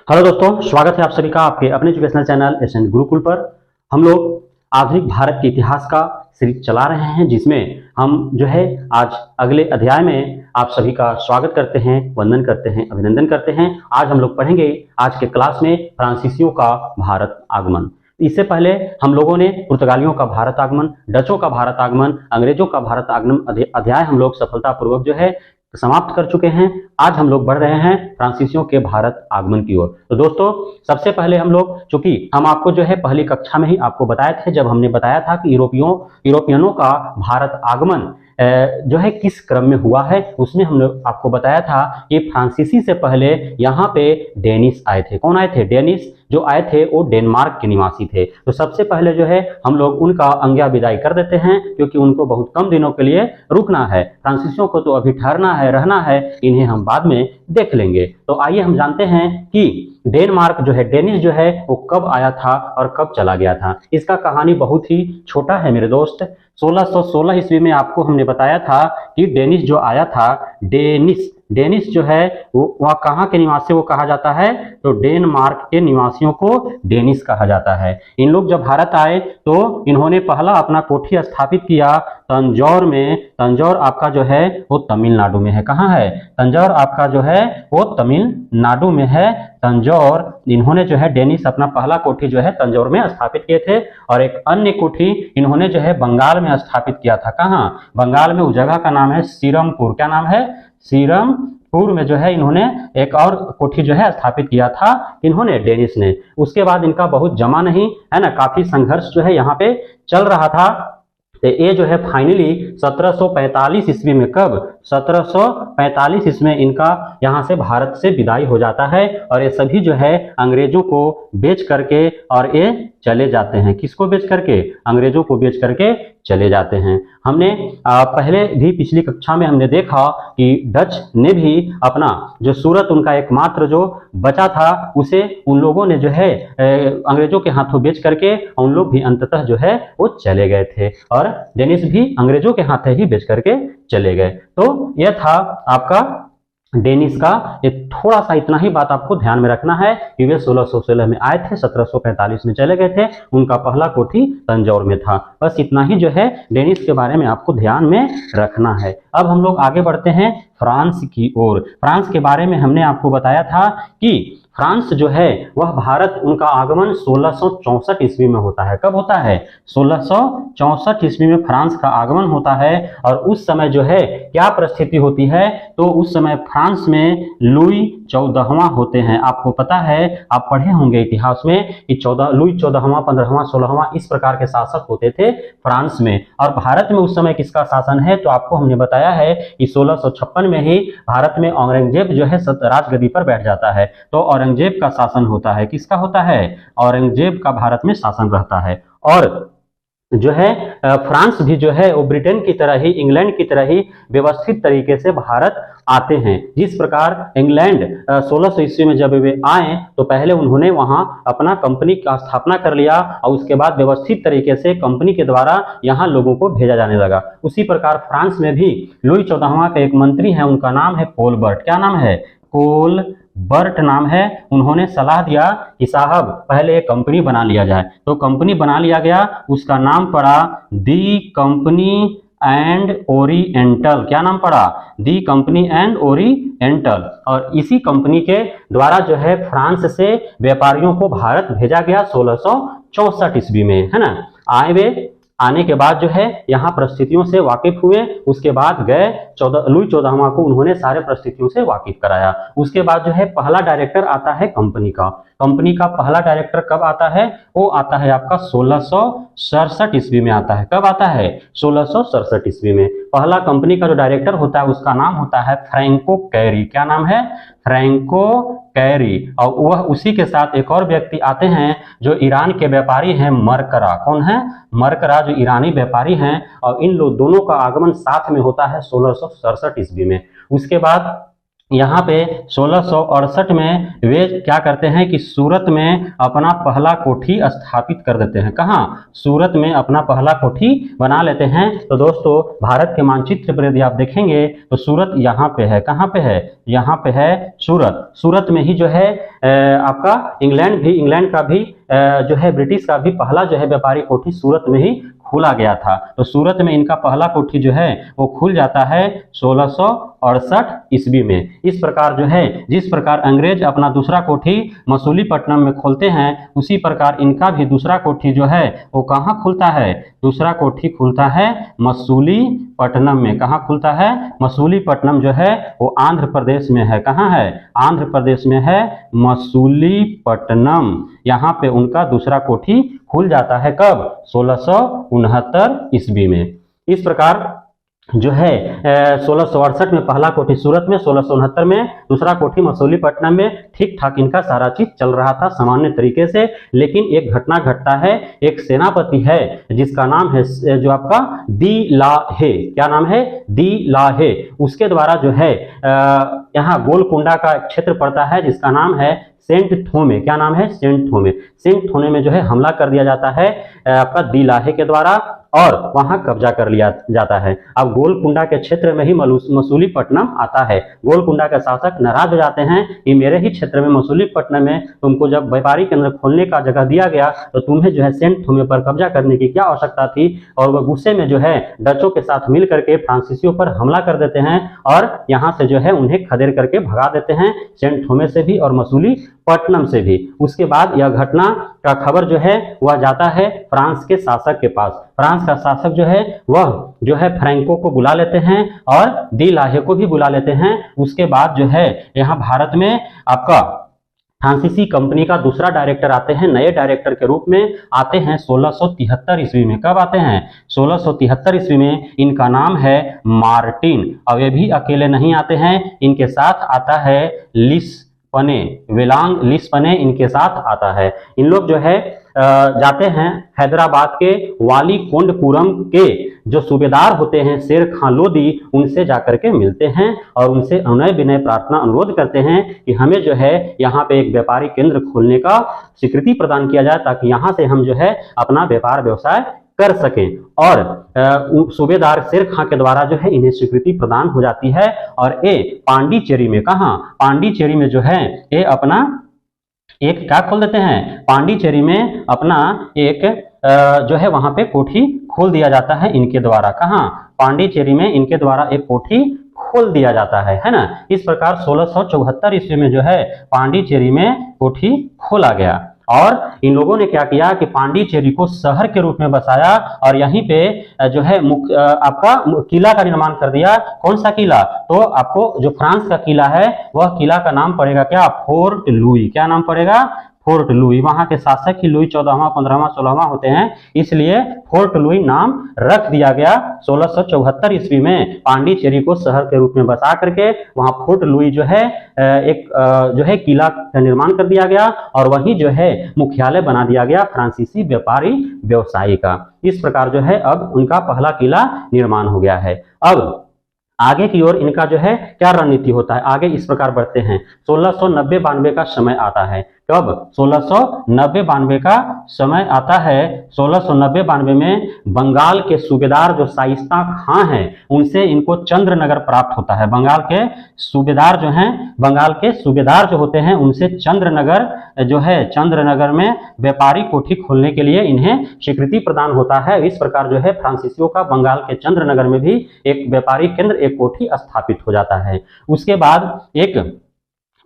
Hello दोस्तों, स्वागत है आप सभी का आपके अपने एजुकेशनल चैनल एसएन गुरुकुल पर। हम लोग आधुनिक भारत के इतिहास का सीरीज चला रहे हैं, जिसमें हम जो है आज अगले अध्याय में आप सभी का स्वागत करते हैं, वंदन करते हैं, अभिनंदन करते हैं। आज हम लोग पढ़ेंगे आज के क्लास में फ्रांसीसियों का भारत आगमन। इससे पहले हम लोगों ने पुर्तगालियों का भारत आगमन, डचों का भारत आगमन, अंग्रेजों का भारत आगमन अध्याय हम लोग सफलतापूर्वक जो है समाप्त कर चुके हैं। आज हम लोग बढ़ रहे हैं फ्रांसीसियों के भारत आगमन की ओर। तो दोस्तों, सबसे पहले हम लोग, चूंकि हम आपको जो है पहली कक्षा में ही आपको बताए थे, जब हमने बताया था कि यूरोपियनों का भारत आगमन जो है किस क्रम में हुआ है, उसमें हमने आपको बताया था कि फ्रांसीसी से पहले यहाँ पे डेनिस आए थे। कौन आए थे? डेनिस जो आए थे वो डेनमार्क के निवासी थे। तो सबसे पहले जो है हम लोग उनका आज्ञा विदाई कर देते हैं, क्योंकि उनको बहुत कम दिनों के लिए रुकना है। फ्रांसीसियों को तो अभी ठहरना है, रहना है, इन्हें हम बाद में देख लेंगे। तो आइए हम जानते हैं कि डेनमार्क जो है, डेनिस जो है वो कब आया था और कब चला गया था। इसका कहानी बहुत ही छोटा है मेरे दोस्त। 1616 ईस्वी में आपको हमने बताया था कि डेनिस जो आया था, डेनिस जो है वह कहाँ के निवासी वो कहा जाता है? तो डेनमार्क के निवासियों को डेनिस कहा जाता है। इन लोग जब भारत आए तो इन्होंने पहला अपना कोठी स्थापित किया तंजौर में। तंजौर आपका जो है वो तमिलनाडु में है। कहाँ है? तंजौर आपका जो है वो तमिलनाडु में है। तंजौर इन्होंने जो है डेनिस अपना पहला कोठी जो है तंजौर में स्थापित किए थे, और एक अन्य कोठी इन्होंने जो है बंगाल में स्थापित किया था। कहाँ? बंगाल में। उस जगह का नाम है सीरमपुर। क्या नाम है? सीरमपुर में जो है इन्होंने एक और कोठी जो है स्थापित किया था, इन्होंने डेनिस ने। उसके बाद इनका बहुत जमा नहीं है ना, काफी संघर्ष जो है यहाँ पे चल रहा था। तो ये जो है फाइनली 1745 ईस्वी में, कब? 1745 ईस्वी में इनका यहाँ से भारत से विदाई हो जाता है, और ये सभी जो है अंग्रेजों को बेच करके और ये चले जाते हैं। किसको बेच करके? अंग्रेजों को बेच करके चले जाते हैं। हमने पहले भी पिछली कक्षा में हमने देखा कि डच ने भी अपना जो सूरत, उनका एकमात्र जो बचा था, उसे उन लोगों ने जो है अंग्रेजों के हाथों बेच करके उन लोग भी अंततः जो है वो चले गए थे, और डेनिस भी अंग्रेजों के हाथों ही बेच करके चले गए। तो यह था आपका डेनिस का। ये थोड़ा सा इतना ही बात आपको ध्यान में रखना है कि वे 1616 में आए थे, 1745 में चले गए थे। उनका पहला कोठी तंजौर में था। बस इतना ही जो है डेनिस के बारे में आपको ध्यान में रखना है। अब हम लोग आगे बढ़ते हैं फ्रांस की ओर। फ्रांस के बारे में हमने आपको बताया था कि फ्रांस जो है वह भारत, उनका आगमन 1664 ईस्वी में होता है। कब होता है? 1664 ईस्वी में फ्रांस का आगमन होता है। और उस समय जो है क्या परिस्थिति होती है? तो उस समय फ्रांस में लुई 14वां होते हैं। आपको पता है, आप पढ़े होंगे इतिहास में कि लुई 14वां, 15वां, 16वां इस प्रकार के शासक होते थे फ्रांस में। और भारत में उस समय किसका शासन है? तो आपको हमने बताया है कि 1656 में ही भारत में औरंगजेब जो है राजगद्दी पर बैठ जाता है। तो औरंगजेब का शासन होता है। किसका होता है? औरंगजेब का भारत में शासन रहता है। और जो है फ्रांस भी जो है वो ब्रिटेन की तरह ही, इंग्लैंड की तरह ही व्यवस्थित तरीके से भारत आते हैं। जिस प्रकार इंग्लैंड 1600 ईस्वी में जब वे आए तो पहले उन्होंने वहां अपना कंपनी का स्थापना कर लिया, और उसके बाद व्यवस्थित तरीके से कंपनी के द्वारा यहाँ लोगों को भेजा जाने लगा। उसी प्रकार फ्रांस में भी लुई 14वां का एक मंत्री है, उनका नाम है कोलबर्ट। क्या नाम है? कोलबर्ट नाम है। उन्होंने सलाह दिया कि साहब पहले एक कंपनी बना लिया जाए। तो कंपनी बना लिया गया, उसका नाम पड़ा दी कंपनी एंड ओरिएंटल। क्या नाम पड़ा? दी कंपनी एंड ओरिएंटल। और इसी कंपनी के द्वारा जो है फ्रांस से व्यापारियों को भारत भेजा गया 1664 ईस्वी में, है ना। आने के बाद जो है यहाँ परिस्थितियों से वाकिफ हुए। उसके बाद गए लुई 14वां को उन्होंने सारे परिस्थितियों से वाकिफ कराया। उसके बाद जो है पहला डायरेक्टर आता है कंपनी का। कंपनी का पहला डायरेक्टर कब आता है? वो आता है आपका 1667 ईस्वी में आता है। कब आता है? 1667 ईस्वी में। पहला कंपनी का जो डायरेक्टर होता है उसका नाम होता है फ्रैंको कैरी। क्या नाम है? Franco carry. और वह उसी के साथ एक और व्यक्ति आते हैं जो ईरान के व्यापारी हैं, मरकरा। कौन है? मरकरा, जो ईरानी व्यापारी हैं। और इन दोनों का आगमन साथ में होता है 1667 ईस्वी में। उसके बाद यहाँ पे 1668 में वे क्या करते हैं कि सूरत में अपना पहला कोठी स्थापित कर देते हैं। कहाँ? सूरत में अपना पहला कोठी बना लेते हैं। तो दोस्तों भारत के मानचित्र पर यदि आप देखेंगे तो सूरत यहाँ पे है। कहाँ पे है? यहाँ पे है सूरत। सूरत में ही जो है आपका इंग्लैंड का भी जो है ब्रिटिश का भी पहला जो है व्यापारी कोठी सूरत में ही खोला गया था। तो सूरत में इनका पहला कोठी जो है वो खुल जाता है 1668 ईस्वी में। इस प्रकार जो है जिस प्रकार अंग्रेज अपना दूसरा कोठी मसूलीपट्टनम में खोलते हैं, उसी प्रकार इनका भी दूसरा कोठी जो है वो कहाँ खुलता है? दूसरा कोठी खुलता है मसूलीपट्टनम में। कहाँ खुलता है? मसूलीपट्टनम जो है वो आंध्र प्रदेश में है। कहाँ है? आंध्र प्रदेश में है मसूलीपट्टनम। यहाँ पे उनका दूसरा कोठी खुल जाता है। कब? 1669 ईस्वी में। इस प्रकार जो है 1668 में पहला कोठी सूरत में, 1669 में दूसरा कोठी मसूलीपट्टनम में। ठीक ठाक इनका सारा चीज चल रहा था सामान्य तरीके से। लेकिन एक घटना घटता है। एक सेनापति है जिसका नाम है जो आपका दी लाहे। क्या नाम है? दी लाहे। उसके द्वारा जो है यहाँ गोलकुंडा का क्षेत्र पड़ता है जिसका नाम है सेंट थोमे। क्या नाम है? सेंट थोमे। सेंट थोमे में जो है हमला कर दिया जाता है आपका दी लाहे के द्वारा और वहां कब्जा कर लिया जाता है। अब गोलकुंडा के क्षेत्र में ही मसूलीपट्टनम आता है। गोलकुंडा के शासक नाराज हो जाते हैं कि मेरे ही क्षेत्र में मसूलीपट्टनम में तुमको जब व्यापारी केंद्र खोलने का जगह दिया गया तो तुम्हें जो है सेंट थोमे पर कब्जा करने की क्या आवश्यकता थी। और वह गुस्से में जो है डचों के साथ मिल करके फ्रांसीसियों पर हमला कर देते हैं और यहाँ से जो है उन्हें खदेड़ करके भगा देते हैं, सेंट थोमे से भी और मसूलीपट्टनम से भी। उसके बाद यह घटना का खबर जो है वह जाता है फ्रांस के शासक के पास। फ्रांस का शासक जो है वह जो है फ्रैंको को बुला लेते हैं और दी लाहे को भी बुला लेते हैं। उसके बाद जो है यहाँ भारत में आपका फ्रांसीसी कंपनी का दूसरा डायरेक्टर आते हैं, नए डायरेक्टर के रूप में आते हैं 1673 ईस्वी में। कब आते हैं? 1673 ईस्वी में। इनका नाम है मार्टिन। अब ये भी अकेले नहीं आते हैं, इनके साथ आता है लिस्पने, वेलांग लिस्पने इनके साथ आता है। इन लोग जो है जाते हैं हैदराबाद के वालीकोंडपुरम के जो सूबेदार होते हैं शेर खान लोदी, उनसे जाकर के मिलते हैं और उनसे अनय विनय प्रार्थना अनुरोध करते हैं कि हमें जो है यहाँ पे एक व्यापारी केंद्र खोलने का स्वीकृति प्रदान किया जाए ताकि यहाँ से हम जो है अपना व्यापार व्यवसाय कर सकें। और सूबेदार शेर खां के द्वारा जो है इन्हें स्वीकृति प्रदान हो जाती है और ये पांडिचेरी में, कहाँ? पांडिचेरी में जो है ये अपना एक क्या खोल देते हैं? पांडिचेरी में अपना एक जो है वहां पे कोठी खोल दिया जाता है इनके द्वारा। कहाँ? पांडिचेरी में इनके द्वारा एक कोठी खोल दिया जाता है ना। इस प्रकार 1674 ईस्वी में जो है पांडिचेरी में कोठी खोला गया और इन लोगों ने क्या किया कि पांडिचेरी को शहर के रूप में बसाया और यहीं पे जो है आपका किला का निर्माण कर दिया। कौन सा किला? तो आपको जो फ्रांस का किला है वह किला का नाम पड़ेगा क्या? Fort Louis. क्या नाम पड़ेगा? Fort Louis. वहां के शासक ही लुई 14वां, 15वां, 16वां होते हैं, इसलिए फोर्ट लुई नाम रख दिया गया। 1674 ईस्वी में पांडिचेरी को शहर के रूप में बसा करके वहां फोर्ट लुई जो है एक जो है किला का निर्माण कर दिया गया और वहीं जो है मुख्यालय बना दिया गया फ्रांसीसी व्यापारी व्यवसायी का। इस प्रकार जो है अब उनका पहला किला निर्माण हो गया है। अब आगे की ओर इनका जो है क्या रणनीति होता है, आगे इस प्रकार बढ़ते हैं। 1690-92 का समय आता है। कब? 1690-92 का समय आता है। 1690-92 में बंगाल के सूबेदार जो शाइस्ता खां हैं उनसे इनको चंद्रनगर प्राप्त होता है। बंगाल के सूबेदार जो हैं, बंगाल के सूबेदार जो होते हैं उनसे चंद्रनगर जो है, चंद्रनगर में व्यापारी कोठी खोलने के लिए इन्हें स्वीकृति प्रदान होता है। इस प्रकार जो है फ्रांसीसियों का बंगाल के चंद्रनगर में भी एक व्यापारी केंद्र, एक कोठी स्थापित हो जाता है। उसके बाद एक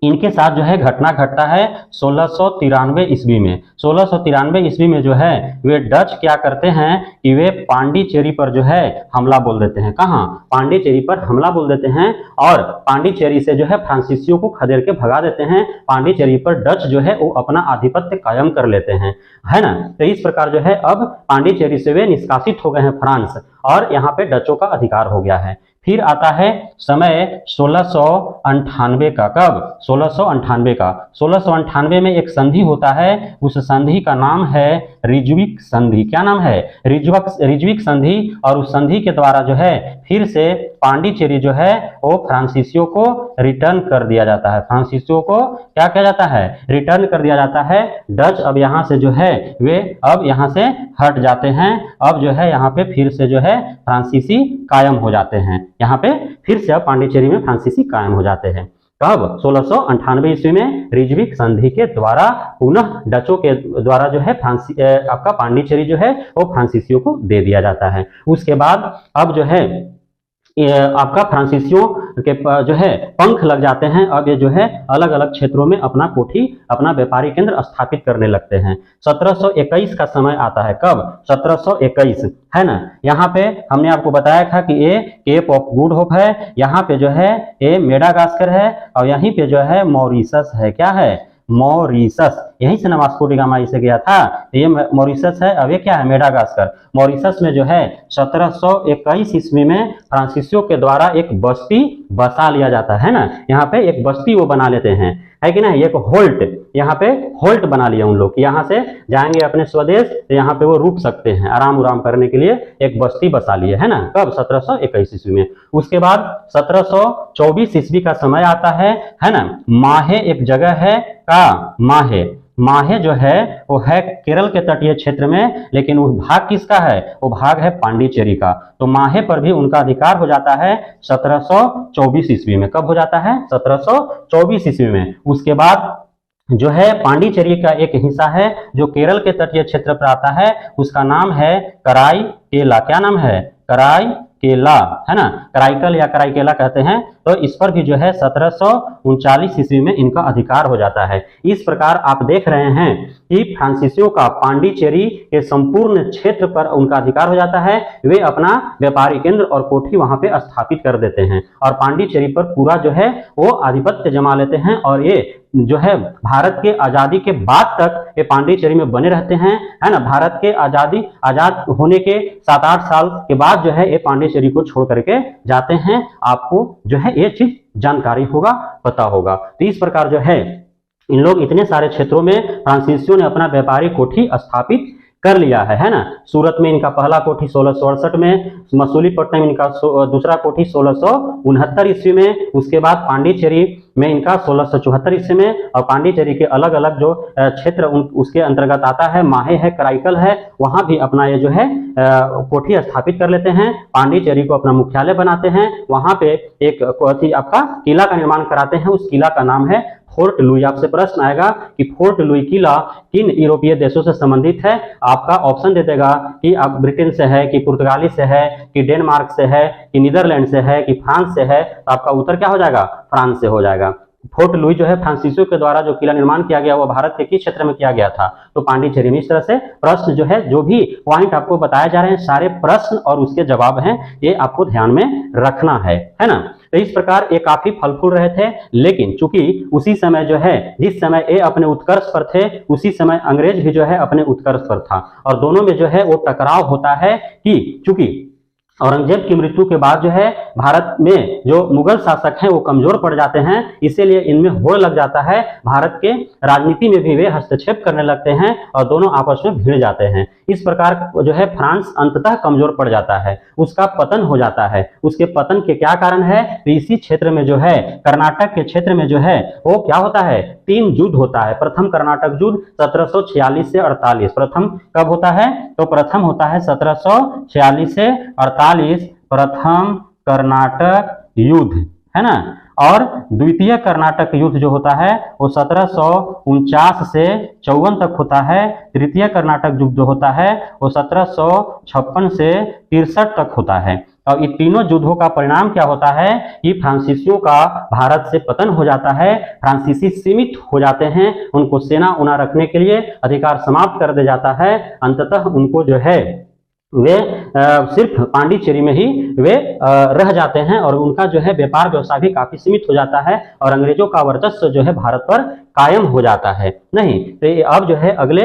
इनके साथ जो है घटना घटता है 1693 ईस्वी में। 1693 ईस्वी में जो है वे डच क्या करते हैं कि वे पांडिचेरी पर जो है हमला बोल देते हैं। कहाँ? पांडिचेरी पर हमला बोल देते हैं और पांडिचेरी से जो है फ्रांसीसियों को खदेड़ के भगा देते हैं। पांडिचेरी पर डच जो है वो अपना आधिपत्य कायम कर लेते हैं, है ना। तो इस प्रकार जो है अब पांडिचेरी से वे निष्कासित हो गए हैं फ्रांस और यहाँ पे डचों का अधिकार हो गया है। फिर आता है समय 1698 का। कब? 1698 का। 1698 में एक संधि होता है, उस संधि का नाम है रिज्विक संधि। क्या नाम है? रिज्विक संधि। और उस संधि के द्वारा जो है फिर से पांडिचेरी जो है वो फ्रांसीसियों को रिटर्न कर दिया जाता है। फ्रांसीसियों को क्या किया जाता है? रिटर्न कर दिया जाता है। डच अब यहाँ से जो है वे अब यहाँ से हट जाते हैं। अब जो है यहाँ पे फिर से जो है फ्रांसीसी कायम हो जाते हैं। यहाँ पे फिर से अब पांडिचेरी में फ्रांसीसी कायम हो जाते हैं। कब? 1698 ईस्वी में रिज्विक संधि के द्वारा पुनः डचों के द्वारा जो है आपका पांडिचेरी जो है वो फ्रांसीसियों को दे दिया जाता है। उसके बाद अब जो है आपका फ्रांसीसियों के जो है पंख लग जाते हैं। अब ये जो है अलग अलग क्षेत्रों में अपना कोठी, अपना व्यापारिक केंद्र स्थापित करने लगते हैं। 1721 का समय आता है। कब? 1721 है ना। यहाँ पे हमने आपको बताया था कि ये केप ऑफ गुड होप है, यहाँ पे जो है ये मेडागास्कर है और यहीं पे जो है मॉरिशस है। क्या है? मॉरिशस। यहीं से ना वास्को डी गामा इसे गया था, ये मॉरिशस है। अब ये क्या है? मेडागास्कर। मॉरिशस में जो है 1721 ईस्वी में फ्रांसीसियों के द्वारा एक बस्ती बसा लिया जाता है ना। यहाँ पे एक बस्ती वो बना लेते हैं, है कि नहीं? एक होल्ट, यहाँ पे होल्ट बना लिया उन लोग, यहाँ से जाएंगे अपने स्वदेश तो यहाँ पे वो रुक सकते हैं, आराम उराम करने के लिए एक बस्ती बसा लिए, है ना। कब? 1721 ईस्वी में। उसके बाद 1724 ईस्वी का समय आता है ना। माहे एक जगह है का, माहे। माहे जो है वो है केरल के तटीय क्षेत्र में, लेकिन वो भाग किसका है? वो भाग है पांडिचेरी का। तो माहे पर भी उनका अधिकार हो जाता है 1724 ईस्वी में। कब हो जाता है? 1724 ईस्वी में। उसके बाद जो है पांडिचेरी का एक हिस्सा है जो केरल के तटीय क्षेत्र पर आता है, उसका नाम है कराईकेला। क्या नाम है? कराईकेला, है ना। कराईकल या कराईकेला कहते हैं। तो इस पर भी जो है 1739 ईस्वी में इनका अधिकार हो जाता है। इस प्रकार आप देख रहे हैं कि फ्रांसीसियों का पांडिचेरी के संपूर्ण क्षेत्र पर उनका अधिकार हो जाता है। वे अपना व्यापारिक केंद्र और कोठी वहां पे स्थापित कर देते हैं और पांडिचेरी पर पूरा जो है वो आधिपत्य जमा लेते हैं। और ये जो है भारत के आजादी के बाद तक ये पांडिचेरी में बने रहते हैं, है ना। भारत के आजाद होने के 7-8 साल के बाद जो है ये पांडिचेरी को छोड़ करके जाते हैं। आपको जो है ये चीज जानकारी होगा, पता होगा। तो इस प्रकार जो है इन लोग इतने सारे क्षेत्रों में फ्रांसीसियों ने अपना व्यापारिक कोठी स्थापित कर लिया है ना। सूरत में इनका पहला कोठी 1668 में, मसूलीपट्टनम में इनका दूसरा कोठी 1669 ईस्वी में। उसके बाद पांडिचेरी में इनका 1674 ईस्वी में। और पांडिचेरी के अलग अलग जो क्षेत्र उसके अंतर्गत आता है, माहे है, कराईकल है, वहां भी अपना ये जो है कोठी स्थापित कर लेते हैं। पांडिचेरी को अपना मुख्यालय बनाते हैं। वहां पे एक आपका किला का निर्माण कराते हैं। उस किला का नाम है फोर्ट लुई। आपसे प्रश्न आएगा कि फोर्ट लुई किला किन यूरोपीय देशों से संबंधित है? आपका ऑप्शन दे देगा कि आप ब्रिटेन से है, कि पुर्तगाली से है, कि डेनमार्क से है, कि नीदरलैंड से है, कि फ्रांस से है। तो आपका उत्तर क्या हो जाएगा? फ्रांस से हो जाएगा। फोर्ट लुई जो है फ्रांसीसियों के द्वारा जो किला निर्माण किया गया वो भारत के किस क्षेत्र में किया गया था? तो पांडिचेरी में। इस तरह से प्रश्न जो है, जो भी पॉइंट आपको बताए जा रहे हैं, सारे प्रश्न और उसके जवाब हैं, ये आपको ध्यान में रखना है ना। तो इस प्रकार ये काफी फलफुल रहे थे। लेकिन चूंकि उसी समय जो है, जिस समय ये अपने उत्कर्ष पर थे, उसी समय अंग्रेज भी जो है अपने उत्कर्ष पर था। और दोनों में जो है वो टकराव होता है कि चूंकि औरंगजेब की मृत्यु के बाद जो है भारत में जो मुगल शासक हैं वो कमजोर पड़ जाते हैं, इसीलिए इनमें होड़ लग जाता है। भारत के राजनीति में भी वे हस्तक्षेप करने लगते हैं और दोनों आपस में भिड़ जाते हैं। इस प्रकार जो है फ्रांस अंततः कमजोर पड़ जाता है, उसका पतन हो जाता है। उसके पतन के क्या कारण है? तो इसी क्षेत्र में जो है, कर्नाटक के क्षेत्र में जो है वो क्या होता है? 3 युद्ध होता है। प्रथम कर्नाटक युद्ध 1746 से 48। प्रथम कब होता है? तो प्रथम होता है 1746 से 48, प्रथम कर्नाटक युद्ध, है ना। और द्वितीय कर्नाटक युद्ध जो होता है वो 1749 से 54 तक होता है। तृतीय कर्नाटक युद्ध जो होता है वो 1756 से 63 तक होता है। और इन तीनों युद्धों का परिणाम क्या होता है कि फ्रांसीसियों का भारत से पतन हो जाता है। फ्रांसीसी सीमित हो जाते हैं, उनको सेना उना रखने के लिए अधिकार समाप्त कर दिया जाता है। अंततः उनको जो है वे सिर्फ पांडिचेरी में ही वे रह जाते हैं और उनका जो है व्यापार व्यवसाय भी काफी सीमित हो जाता है और अंग्रेजों का वर्चस्व जो है भारत पर कायम हो जाता है। नहीं तो अब जो है अगले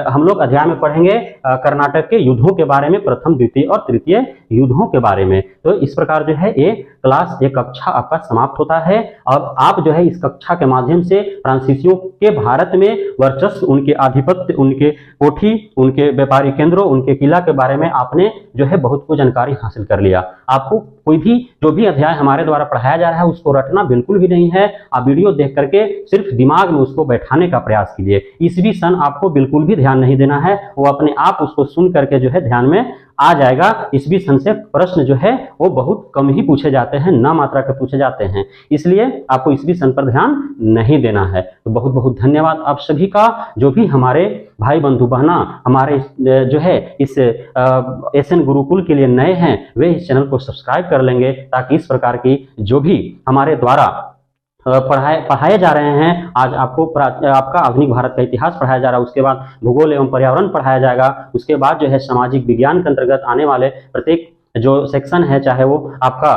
हम लोग अध्याय में पढ़ेंगे कर्नाटक के युद्धों के बारे में, प्रथम द्वितीय और तृतीय युद्धों के बारे में। तो इस प्रकार जो है ये क्लास, ये कक्षा आपका समाप्त होता है। अब आप जो है इस कक्षा के माध्यम से फ्रांसीसियों के भारत में वर्चस्व, उनके आधिपत्य, उनके कोठी, उनके व्यापारी केंद्रों, उनके किला के बारे में आपने जो है बहुत कुछ जानकारी हासिल कर लिया। आपको कोई भी जो भी अध्याय हमारे द्वारा पढ़ाया जा रहा है उसको रटना बिल्कुल भी नहीं है। आप वीडियो देख करके सिर्फ दिमाग में उसको बैठाने का प्रयास कीजिए। ईस्वी सन आपको बिल्कुल भी ध्यान नहीं देना है, वो अपने आप उसको सुन करके जो है ध्यान में आ जाएगा। ईस्वी सन से प्रश्न जो है वो बहुत कम ही पूछे जाते हैं, ना मात्रा के पूछे जाते हैं, इसलिए आपको ईस्वी सन पर ध्यान नहीं देना है। तो बहुत बहुत धन्यवाद आप सभी का। जो भी हमारे भाई बंधु बहना हमारे जो है इस एसएन गुरुकुल के लिए नए हैं, वे इस चैनल को सब्सक्राइब कर लेंगे, ताकि इस प्रकार की जो भी हमारे द्वारा पढ़ाए जा रहे हैं, आज आपको आपका आधुनिक भारत का इतिहास पढ़ाया जा रहा है, उसके बाद भूगोल एवं पर्यावरण पढ़ाया जाएगा, उसके बाद जो है सामाजिक विज्ञान के अंतर्गत आने वाले प्रत्येक जो सेक्शन है, चाहे वो आपका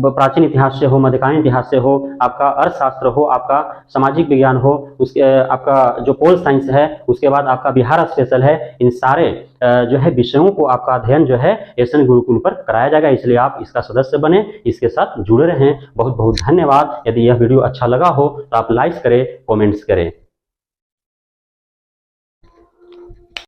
प्राचीन इतिहास से हो, मध्यकालीन इतिहास से हो, आपका अर्थशास्त्र हो, आपका सामाजिक विज्ञान हो, उसके आपका जो पोल साइंस है, उसके बाद आपका बिहार स्पेशल है, इन सारे जो है विषयों को आपका अध्ययन जो है एसएन गुरुकुल पर कराया जाएगा। इसलिए आप इसका सदस्य बने, इसके साथ जुड़े रहें। बहुत बहुत धन्यवाद। यदि यह वीडियो अच्छा लगा हो तो आप लाइक करें, कमेंट्स करें।